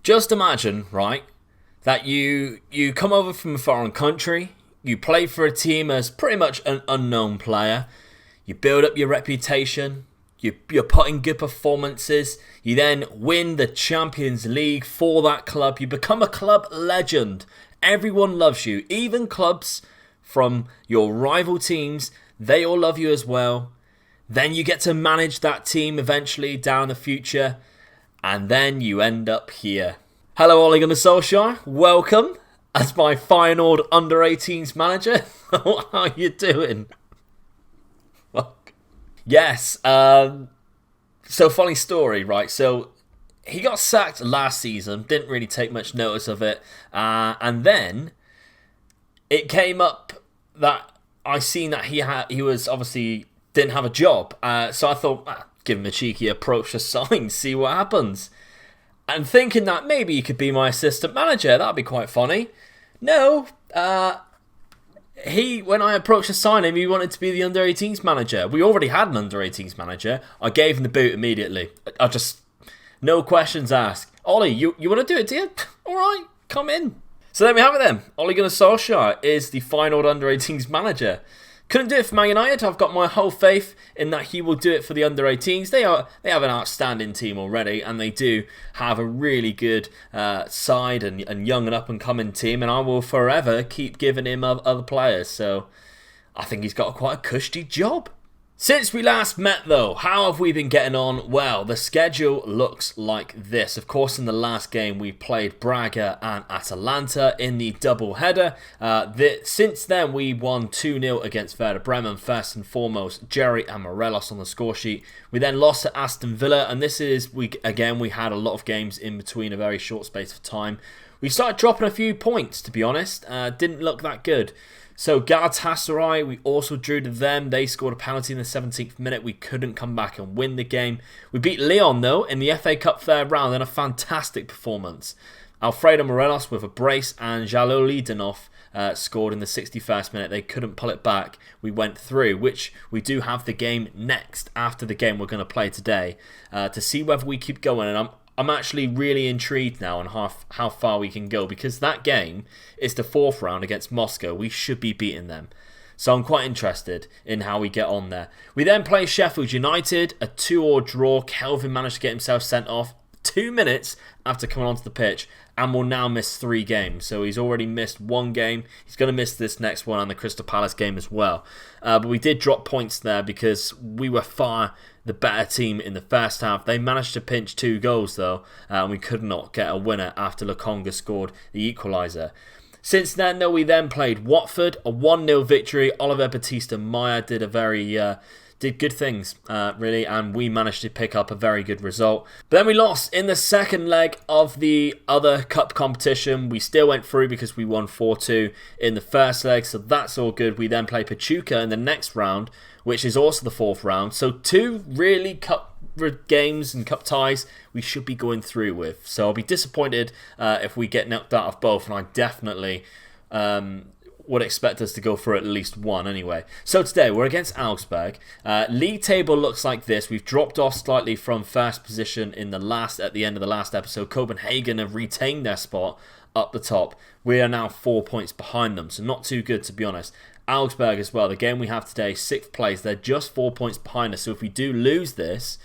Just imagine, right, that you come over from a foreign country, you play for a team as pretty much an unknown player, you build up your reputation, you're putting good performances, you then win the Champions League for that club, you become a club legend, everyone loves you, even clubs from your rival teams, they all love you as well. Then you get to manage that team eventually down the future, and then you end up here. Hello, Ole Gunnar Solskjaer. Welcome as my Feyenoord under-18s manager. How are you doing? Yes. So funny story, right? So he got sacked last season. Didn't really take much notice of it, and then it came up that I seen that he was obviously didn't have a job. So I thought, give him a cheeky approach to sign, see what happens. And thinking that maybe he could be my assistant manager, that'd be quite funny. No, when I approached to sign him, he wanted to be the under-18s manager. We already had an under-18s manager. I gave him the boot immediately. I just, no questions asked. Ollie, you want to do it, do you? All right, come in. So there we have it then. Ole Gunnar Solskjaer is the Feyenoord under-18s manager. Couldn't do it for Man United. I've got my whole faith in that he will do it for the under-18s. They have an outstanding team already, and they do have a really good side and young and up-and-coming team, and I will forever keep giving him other players. So I think he's got quite a cushy job. Since we last met though, how have we been getting on? Well, the schedule looks like this. Of course, in the last game we played Braga and Atalanta in the double header. Since then we won 2-0 against Werder Bremen. First and foremost, Jerry and Morelos on the score sheet. We then lost to Aston Villa, and this is, we had a lot of games in between a very short space of time. We started dropping a few points, to be honest. Didn't look that good. So Galatasaray, we also drew to them. They scored a penalty in the 17th minute. We couldn't come back and win the game. We beat Lyon, though, in the FA Cup third round in a fantastic performance. Alfredo Morelos with a brace and Jalolidanov scored in the 61st minute. They couldn't pull it back. We went through, which we do have the game next after the game we're going to play today to see whether we keep going. And I'm actually really intrigued now on how far we can go, because that game is the fourth round against Moscow. We should be beating them. So I'm quite interested in how we get on there. We then play Sheffield United, a 2-2 draw. Kelvin managed to get himself sent off 2 minutes after coming onto the pitch and will now miss 3 games. So he's already missed 1 game. He's going to miss this next one and the Crystal Palace game as well. But we did drop points there because we were far the better team in the first half. They managed to pinch 2 goals though, and we could not get a winner after Lokonga scored the equaliser. Since then though, we then played Watford, a 1-0 victory. Oliver Batista-Meyer did good things, really, and we managed to pick up a very good result. But then we lost in the second leg of the other cup competition. We still went through because we won 4-2 in the first leg, so that's all good. We then play Pachuca in the next round, which is also the fourth round. So 2 really cup games and cup ties we should be going through with. So I'll be disappointed if we get knocked out of both, and I definitely would expect us to go for at least 1 anyway. So today we're against Augsburg. League table looks like this. We've dropped off slightly from first position at the end of the last episode. Copenhagen have retained their spot up the top. We are now 4 points behind them, so not too good, to be honest. Augsburg as well, the game we have today, 6th place. They're just 4 points behind us, so if we do lose this,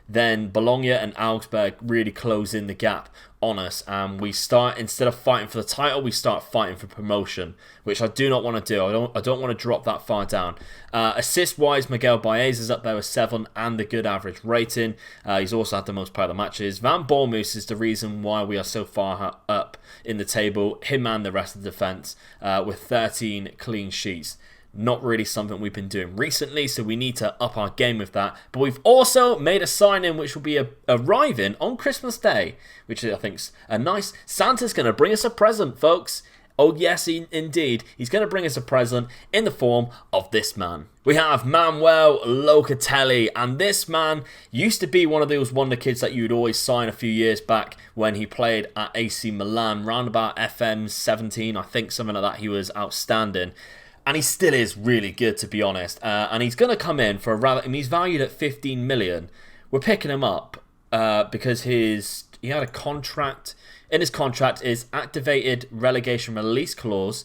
then Bologna and Augsburg really close in the gap on us, and we start, instead of fighting for the title, we start fighting for promotion, which I do not want to do. I don't want to drop that far down. Assist wise, Miguel Baez is up there with 7 and the good average rating. He's also had the most player of the matches. Van Bournemouth is the reason why we are so far up in the table, him and the rest of the defence, with 13 clean sheets. Not really something we've been doing recently, so we need to up our game with that. But we've also made a sign-in which will be arriving on Christmas Day, which I think's a nice... Santa's going to bring us a present, folks. Oh yes, indeed. He's going to bring us a present in the form of this man. We have Manuel Locatelli, and this man used to be one of those wonder kids that you would always sign a few years back when he played at AC Milan, round about FM20, I think, something like that. He was outstanding. And he still is really good, to be honest. And he's going to come in for a rather... I mean, he's valued at 15 million. We're picking him up because his He had a contract. In his contract is activated relegation release clause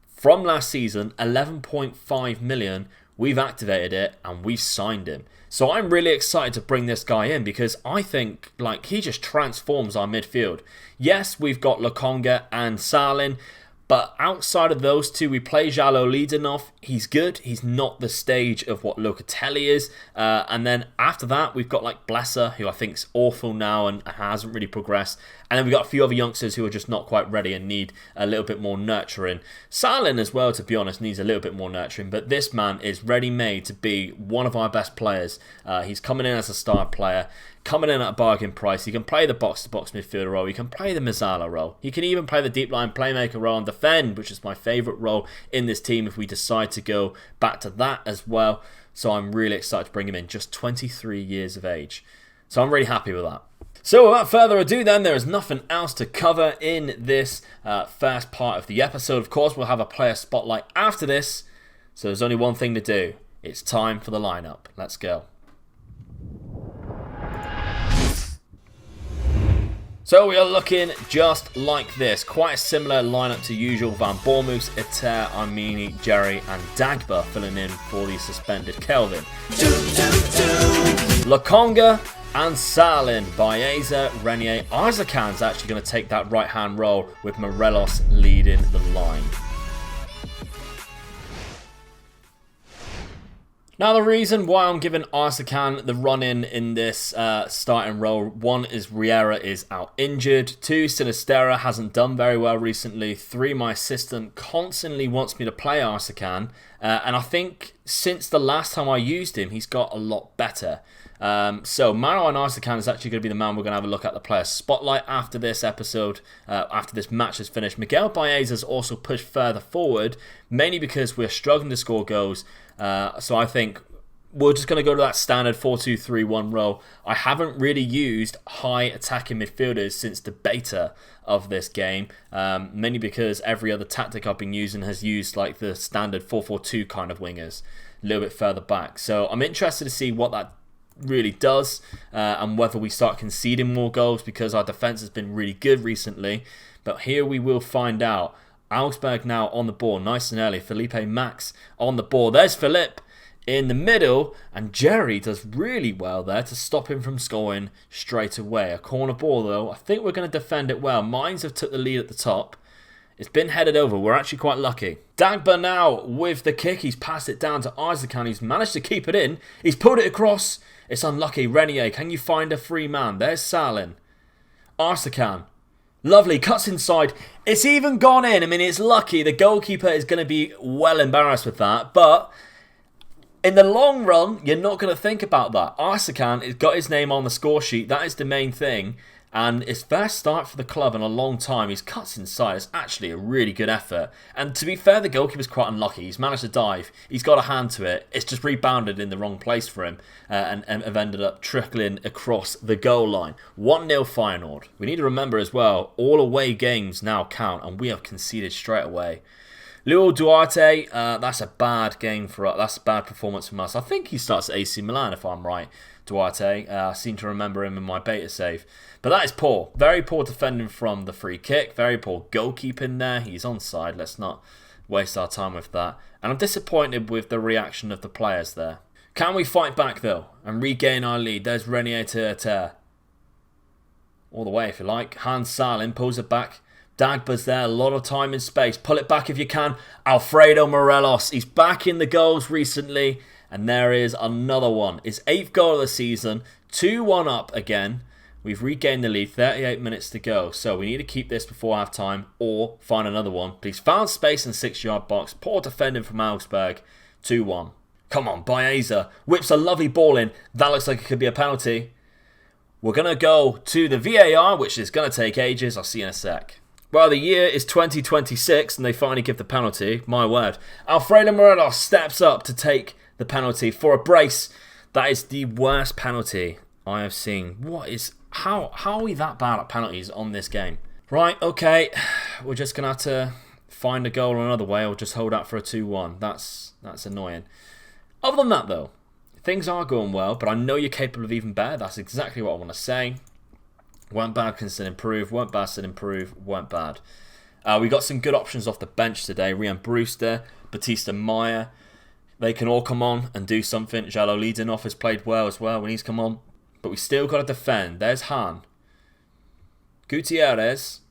from last season, 11.5 million. We've activated it and we've signed him. So I'm really excited to bring this guy in because I think like he just transforms our midfield. Yes, we've got Lokonga and Salin, but outside of those two, we play Jallo Leadenoff. He's good. He's not the stage of what Locatelli is. And then after that, we've got like Blesser, who I think's awful now and hasn't really progressed. And then we've got a few other youngsters who are just not quite ready and need a little bit more nurturing. Salin as well, to be honest, needs a little bit more nurturing. But this man is ready-made to be one of our best players. He's coming in as a star player. Coming in at a bargain price. He can play the box-to-box midfielder role. He can play the Mazzala role. He can even play the deep line playmaker role and defend, which is my favourite role in this team if we decide to go back to that as well. So I'm really excited to bring him in. Just 23 years of age. So I'm really happy with that. So without further ado then, there is nothing else to cover in this first part of the episode. Of course, we'll have a player spotlight after this. So there's only one thing to do. It's time for the lineup. Let's go. So we are looking just like this. Quite a similar lineup to usual. Van Bournemouth, Iter, Armini, Jerry and Dagba filling in for the suspended Kelvin. Lokonga and Salin. Baeza, Renier. Arzakan's actually going to take that right-hand role with Morelos leading the line. Now the reason why I'm giving Arzakan the run-in in this starting role, one is Riera is out injured, two, Sinistera hasn't done very well recently, three, my assistant constantly wants me to play Arzakan, and I think since the last time I used him, he's got a lot better. So Marouane Arzakan is actually going to be the man we're going to have a look at the player spotlight after this episode, after this match is finished. Miguel Baeza's also pushed further forward, mainly because we're struggling to score goals. So I think we're just going to go to that standard 4-2-3-1 role. I haven't really used high attacking midfielders since the beta of this game, mainly because every other tactic I've been using has used like the standard 4-4-2 kind of wingers, a little bit further back. So I'm interested to see what that really does and whether we start conceding more goals because our defence has been really good recently. But here we will find out. Augsburg now on the ball, nice and early. Felipe Max on the ball. There's Philippe in the middle, and Jerry does really well there to stop him from scoring straight away. A corner ball though. I think we're going to defend it well. Mines have took the lead at the top. It's been headed over. We're actually quite lucky. Dagba now with the kick. He's passed it down to Arzakan. He's managed to keep it in. He's pulled it across. It's unlucky. Renier, can you find a free man? There's Salin. Arzakan. Lovely, cuts inside. It's even gone in. I mean, it's lucky. The goalkeeper is going to be well embarrassed with that. But in the long run, you're not going to think about that. Arzakan has got his name on the score sheet. That is the main thing. And his first start for the club in a long time. He's cuts inside. It's actually a really good effort. And to be fair, the goalkeeper's quite unlucky. He's managed to dive. He's got a hand to it. It's just rebounded in the wrong place for him. And have ended up trickling across the goal line. 1-0 Feyenoord. We need to remember as well, all away games now count. And we have conceded straight away. Luis Duarte, that's a bad game for us. That's a bad performance from us. I think he starts at AC Milan if I'm right. Duarte, I seem to remember him in my beta save. But that is poor. Very poor defending from the free kick. Very poor goalkeeping there. He's onside. Let's not waste our time with that. And I'm disappointed with the reaction of the players there. Can we fight back though and regain our lead? There's Renier to Ter. All the way if you like. Hans Salin pulls it back. Dagba's there. A lot of time and space. Pull it back if you can. Alfredo Morelos. He's back in the goals recently. And there is another one. His 8th goal of the season. 2-1 up again. We've regained the lead. 38 minutes to go. So we need to keep this before half time or find another one. But he's found space in the 6-yard box. Poor defending from Augsburg. 2-1. Come on, Baeza. Whips a lovely ball in. That looks like it could be a penalty. We're going to go to the VAR, which is going to take ages. I'll see you in a sec. Well, the year is 2026 and they finally give the penalty. My word. Alfredo Morelos steps up to take the penalty for a brace. That is the worst penalty I have seen. How are we that bad at penalties on this game? Right, okay. We're just going to have to find a goal another way or just hold out for a 2-1. That's annoying. Other than that, though, things are going well, but I know you're capable of even better. That's exactly what I want to say. Weren't bad, can still improve. Weren't bad, still improve. Weren't bad. We got some good options off the bench today. Rian Brewster, Batista Maya. They can all come on and do something. Jalo Leadinoff has played well as well when he's come on. But we still got to defend. There's Han. Gutierrez.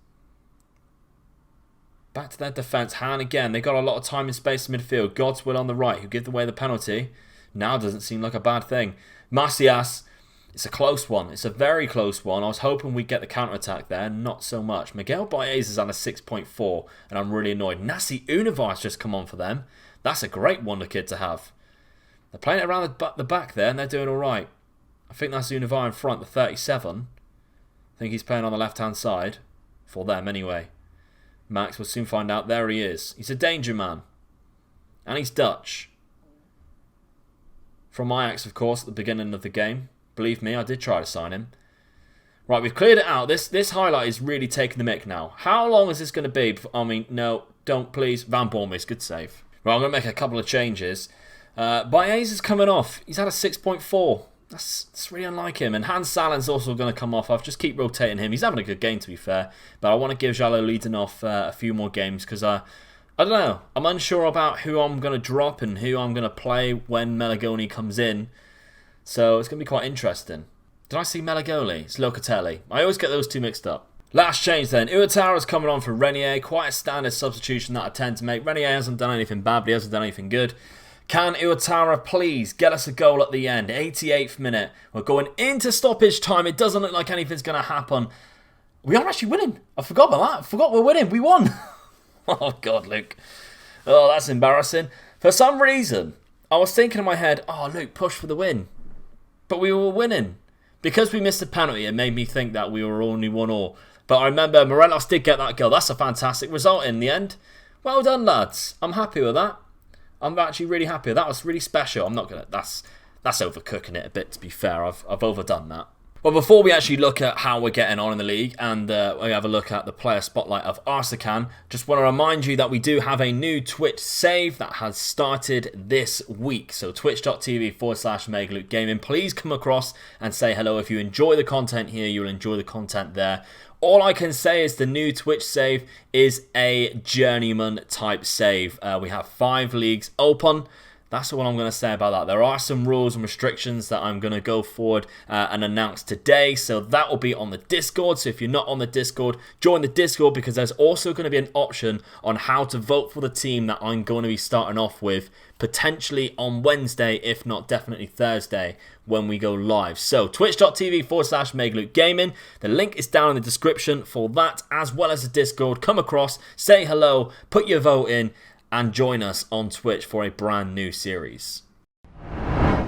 Back to their defence. Han again. They got a lot of time and space in midfield. Godswill on the right, who give away the penalty. Now doesn't seem like a bad thing. Macias. It's a close one. It's a very close one. I was hoping we'd get the counter-attack there. Not so much. Miguel Baez is on a 6.4, and I'm really annoyed. Nasi Univar's just come on for them. That's a great wonder kid to have. They're playing it around the back there, and they're doing all right. I think that's Univar in front, the 37. I think he's playing on the left-hand side. For them, anyway. Max will soon find out. There he is. He's a danger man. And he's Dutch. From Ajax, of course, at the beginning of the game. Believe me, I did try to sign him. Right, we've cleared it out. This highlight is really taking the mick now. How long is this going to be? I mean, no, don't please. Van Bommel, good save. Right, I'm going to make a couple of changes. Baez is coming off. He's had a 6.4. That's really unlike him. And Hans Salen's also going to come off. I'll just keep rotating him. He's having a good game, to be fair. But I want to give Jalo Leadinoff a few more games because I don't know. I'm unsure about who I'm going to drop and who I'm going to play when Meligoni comes in. So it's going to be quite interesting. Did I see Meligoli? It's Locatelli. I always get those two mixed up. Last change then. Uatara's coming on for Renier. Quite a standard substitution that I tend to make. Renier hasn't done anything bad, but he hasn't done anything good. Can Uatara please get us a goal at the end? 88th minute. We're going into stoppage time. It doesn't look like anything's going to happen. We are actually winning. I forgot about that. I forgot we're winning. We won. Oh, God, Luke. Oh, that's embarrassing. For some reason, I was thinking in my head, oh, Luke, push for the win. But we were winning. Because we missed a penalty, it made me think that we were only 1-1. But I remember Morelos did get that goal. That's a fantastic result in the end. Well done, lads. I'm happy with that. I'm actually really happy. That was really special. I'm not going to... That's overcooking it a bit, to be fair. I've overdone that. Well, before we actually look at how we're getting on in the league and we have a look at the player spotlight of Arsakan, just want to remind you that we do have a new Twitch save that has started this week. So twitch.tv/MegaLukeGaming. Please come across and say hello. If you enjoy the content here, you'll enjoy the content there. All I can say is the new Twitch save is a journeyman type save. We have 5 leagues open. That's all I'm going to say about that. There are some rules and restrictions that I'm going to go forward and announce today. So that will be on the Discord. So if you're not on the Discord, join the Discord because there's also going to be an option on how to vote for the team that I'm going to be starting off with potentially on Wednesday, if not definitely Thursday when we go live. So twitch.tv/MegaLukeGaming. The link is down in the description for that as well as the Discord. Come across, say hello, put your vote in, and join us on Twitch for a brand new series. But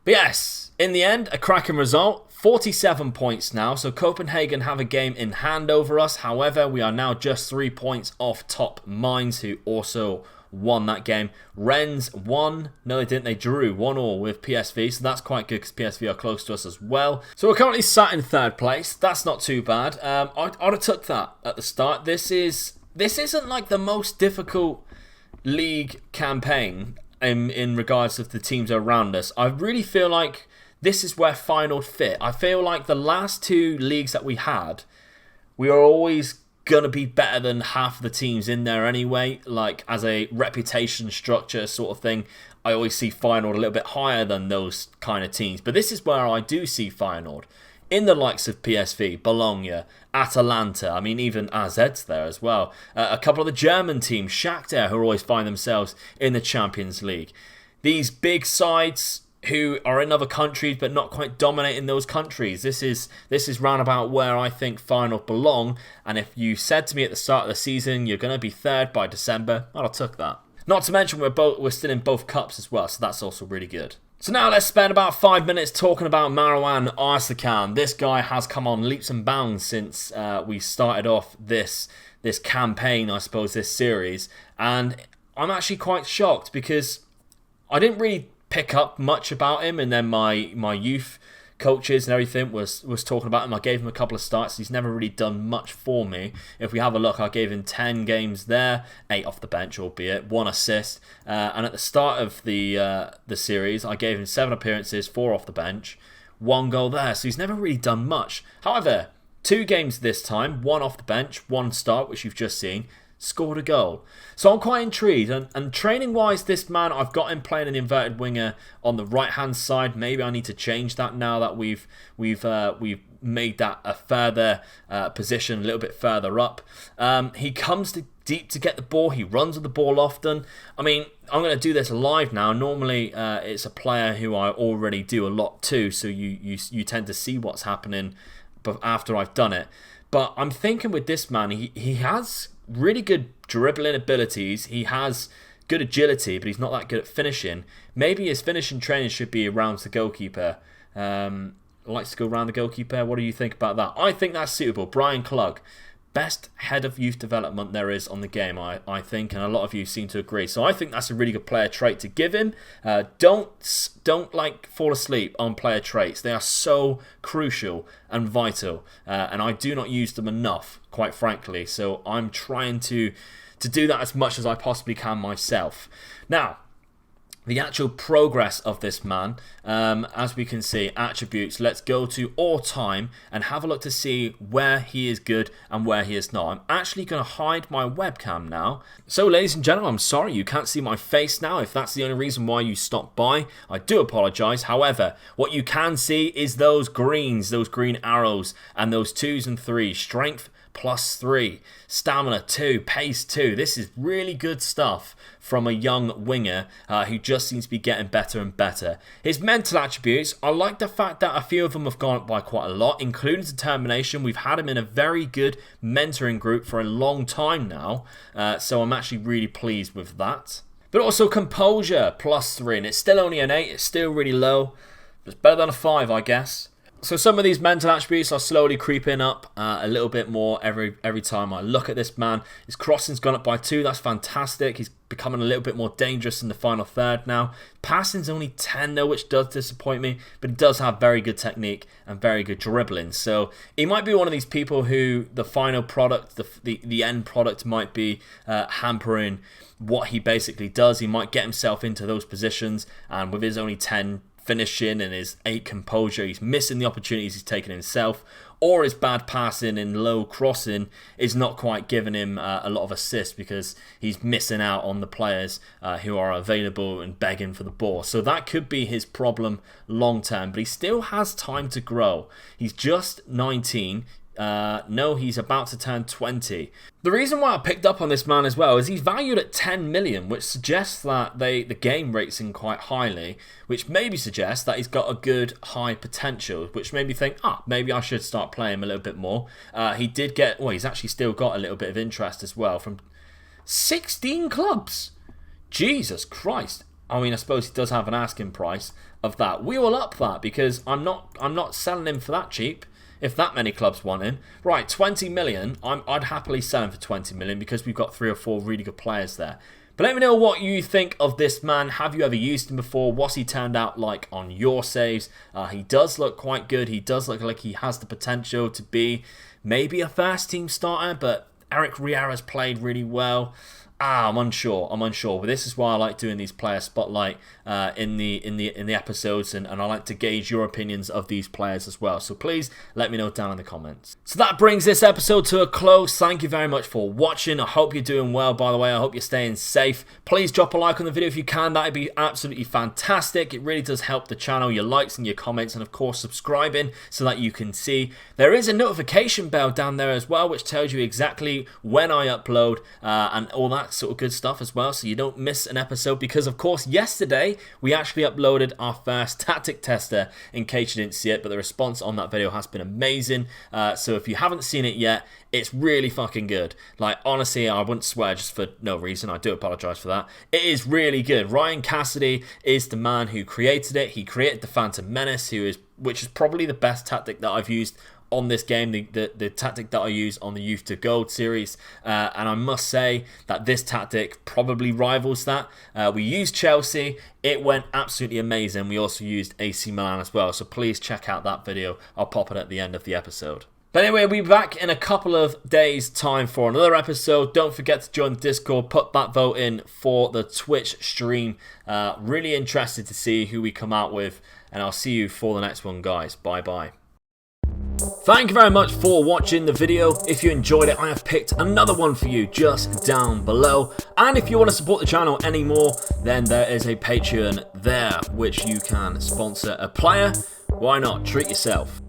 yes, in the end, a cracking result. 47 points now, so Copenhagen have a game in hand over us. However, we are now just 3 points off top Mainz, who also won that game. Rennes won. No, they didn't. They drew 1-1 with PSV, so that's quite good because PSV are close to us as well. So we're currently sat in 3rd place. That's not too bad. I'd have took that at the start. This isn't like the most difficult league campaign in regards of the teams around us. I really feel like this is where Feyenoord fit. I feel like the last 2 leagues that we had, we are always going to be better than half the teams in there anyway. Like as a reputation structure sort of thing, I always see Feyenoord a little bit higher than those kind of teams. But this is where I do see Feyenoord. In the likes of PSV, Bologna, Atalanta, I mean even AZ's there as well. A couple of the German teams, Shakhtar, who always find themselves in the Champions League. These big sides who are in other countries but not quite dominating those countries. This is round about where I think Feyenoord belong. And if you said to me at the start of the season you're going to be 3rd by December, well, I took that. Not to mention we're still in both cups as well, so that's also really good. So now let's spend about 5 minutes talking about Marouane Arsakan. This guy has come on leaps and bounds since we started off this campaign, I suppose, this series. And I'm actually quite shocked because I didn't really pick up much about him. And then my youth coaches and everything was talking about him. I gave him a couple of starts. He's never really done much for me. If we have a look, I gave him 10 games there, 8 off the bench, albeit 1 assist. And at the start of the series, I gave him 7 appearances, 4 off the bench, 1 goal there. So he's never really done much. However, 2 games this time, 1 off the bench, 1 start, which you've just seen, scored a goal. So I'm quite intrigued. And training-wise, this man, I've got him playing an inverted winger on the right-hand side. Maybe I need to change that now that we've made that a further position, a little bit further up. He comes deep to get the ball. He runs with the ball often. I mean, I'm going to do this live now. Normally, it's a player who I already do a lot too, so you tend to see what's happening after I've done it. But I'm thinking with this man, he has really good dribbling abilities. He has good agility, but he's not that good at finishing. Maybe his finishing training should be around the goalkeeper. Likes to go around the goalkeeper. What do you think about that? I think that's suitable. Brian Klug, best head of youth development there is on the game, I think, and a lot of you seem to agree. So I think that's a really good player trait to give him. Don't like fall asleep on player traits. They are so crucial and vital, and I do not use them enough, quite frankly. So I'm trying to do that as much as I possibly can myself. Now, the actual progress of this man, as we can see, attributes, let's go to all time and have a look to see where he is good and where he is not. I'm actually going to hide my webcam now. So ladies and gentlemen, I'm sorry you can't see my face now. If that's the only reason why you stopped by, I do apologise. However, what you can see is those greens, those green arrows, and those 2s and 3s. Strength +3, stamina 2, pace 2. This is really good stuff from a young winger who just seems to be getting better and better. His mental attributes, I like the fact that a few of them have gone up by quite a lot, including determination. We've had him in a very good mentoring group for a long time now, so I'm actually really pleased with that. But also composure, +3, and it's still only an 8, it's still really low. It's better than a 5, I guess. So some of these mental attributes are slowly creeping up a little bit more every time I look at this man. His crossing's gone up by 2, that's fantastic. He's becoming a little bit more dangerous in the final third now. Passing's only 10 though, which does disappoint me, but he does have very good technique and very good dribbling. So he might be one of these people who the final product, the end product might be hampering what he basically does. He might get himself into those positions, and with his only 10 finishing and his 8 composure, he's missing the opportunities he's taken himself, or his bad passing and low crossing is not quite giving him a lot of assists because he's missing out on the players who are available and begging for the ball. So that could be his problem long term, but he still has time to grow. He's just 19. No, he's about to turn 20. The reason why I picked up on this man as well is he's valued at 10 million, which suggests that the game rates him quite highly, which maybe suggests that he's got a good high potential, which made me think, maybe I should start playing him a little bit more. He did get, he's actually still got a little bit of interest as well from 16 clubs. Jesus Christ. I mean, I suppose he does have an asking price of that. We will up that because I'm not selling him for that cheap. If that many clubs want him. Right, 20 million. I'd happily sell him for 20 million because we've got 3 or 4 really good players there. But let me know what you think of this man. Have you ever used him before? What's he turned out like on your saves? He does look quite good. He does look like he has the potential to be maybe a first team starter, but Eric Riera's played really well. I'm unsure. But this is why I like doing these player spotlight in the episodes, and I like to gauge your opinions of these players as well. So please let me know down in the comments. So that brings this episode to a close. Thank you very much for watching. I hope you're doing well, by the way. I hope you're staying safe. Please drop a like on the video if you can. That'd be absolutely fantastic. It really does help the channel. Your likes and your comments, and of course subscribing so that you can see. There is a notification bell down there as well, which tells you exactly when I upload and all that sort of good stuff as well, so you don't miss an episode, because of course yesterday we actually uploaded our first tactic tester, in case you didn't see it, but the response on that video has been amazing. So if you haven't seen it yet, it's really fucking good. Like, honestly, I wouldn't swear just for no reason. I do apologize for that. It is really good. Ryan Cassidy is the man who created it. He created the Phantom Menace, which is probably the best tactic that I've used on this game, the tactic that I use on the Youth to Gold series, and I must say that this tactic probably rivals that. We used Chelsea, it went absolutely amazing. We also used AC Milan as well, so please check out that video. I'll pop it at the end of the episode. But anyway, we'll be back in a couple of days' time for another episode. Don't forget to join the Discord, put that vote in for the Twitch stream. Really interested to see who we come out with, and I'll see you for the next one, guys. Bye-bye. Thank you very much for watching the video. If you enjoyed it, I have picked another one for you just down below. And if you want to support the channel anymore, then there is a Patreon there, which you can sponsor a player. Why not? Treat yourself.